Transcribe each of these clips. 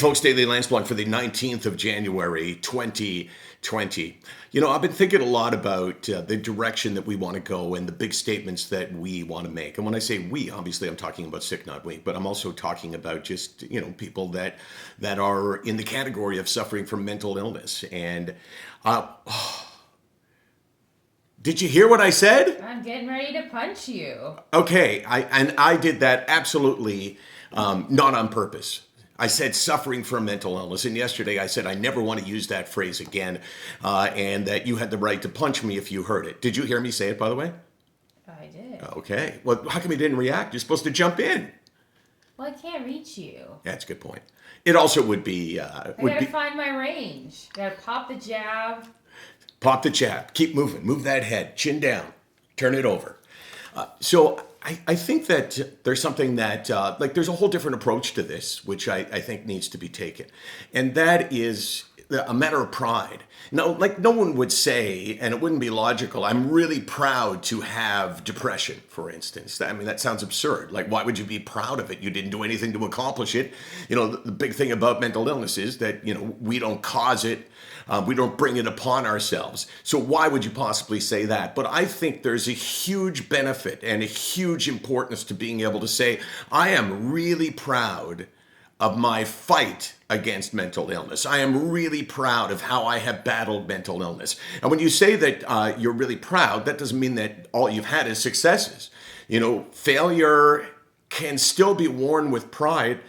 folks, Daily Landsblog for the 19th of January, 2020. You know, I've been thinking a lot about the direction that we want to go and the big statements that we want to make. And when I say we, obviously I'm talking about SickNotWeak, but I'm also talking about just, people that are in the category of suffering from mental illness. And did you hear what I said? I'm getting ready to punch you. Okay, I did that absolutely not on purpose. I said suffering from mental illness, and yesterday I said I never want to use that phrase again, and that you had the right to punch me if you heard it. Did you hear me say it, by the way? I did. Okay. Well, how come you didn't react? You're supposed to jump in. Well, I can't reach you. That's a good point. It also would be... I gotta find my range. Gotta pop the jab. Pop the jab. Keep moving. Move that head. Chin down. Turn it over. So I think that there's something that, there's a whole different approach to this, which I think needs to be taken. And that is a matter of pride. No one would say, and it wouldn't be logical, I'm really proud to have depression, for instance. I mean, that sounds absurd. Like, why would you be proud of it? You didn't do anything to accomplish it. The big thing about mental illness is that, we don't cause it. We don't bring it upon ourselves. So why would you possibly say that? But I think there's a huge benefit and a huge importance to being able to say, I am really proud of my fight against mental illness. I am really proud of how I have battled mental illness. And when you say that you're really proud, that doesn't mean that all you've had is successes. Failure can still be worn with pride,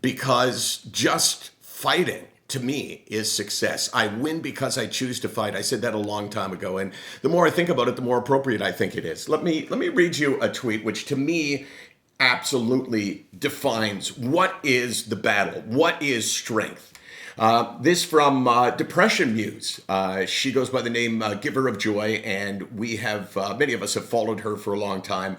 because just fighting, to me, is success. I win because I choose to fight. I said that a long time ago, and the more I think about it, the more appropriate I think it is. Let me read you a tweet, which to me absolutely defines what is the battle, what is strength. This from Depression Muse. She goes by the name Giver of Joy, and we have, many of us have followed her for a long time.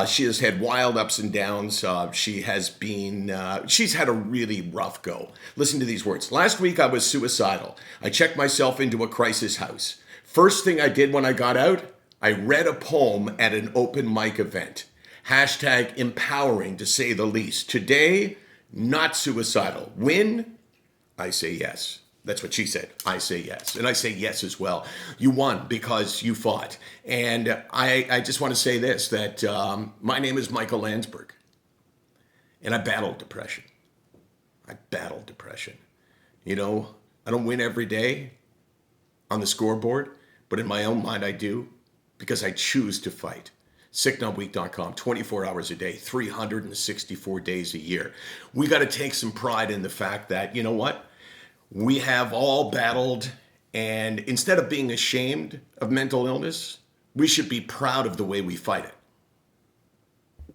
She has had wild ups and downs. She's had a really rough go. Listen to these words. Last week I was suicidal. I checked myself into a crisis house. First thing I did when I got out, I read a poem at an open mic event. Hashtag empowering, to say the least. Today, not suicidal. Win? I say yes. That's what she said. I say yes. And I say yes as well. You won because you fought. And I just want to say this, that my name is Michael Landsblog. And I battled depression. I don't win every day on the scoreboard, but in my own mind I do, because I choose to fight. SickNotWeak.com, 24 hours a day, 364 days a year. We got to take some pride in the fact that, you know what? We have all battled, and instead of being ashamed of mental illness, we should be proud of the way we fight it.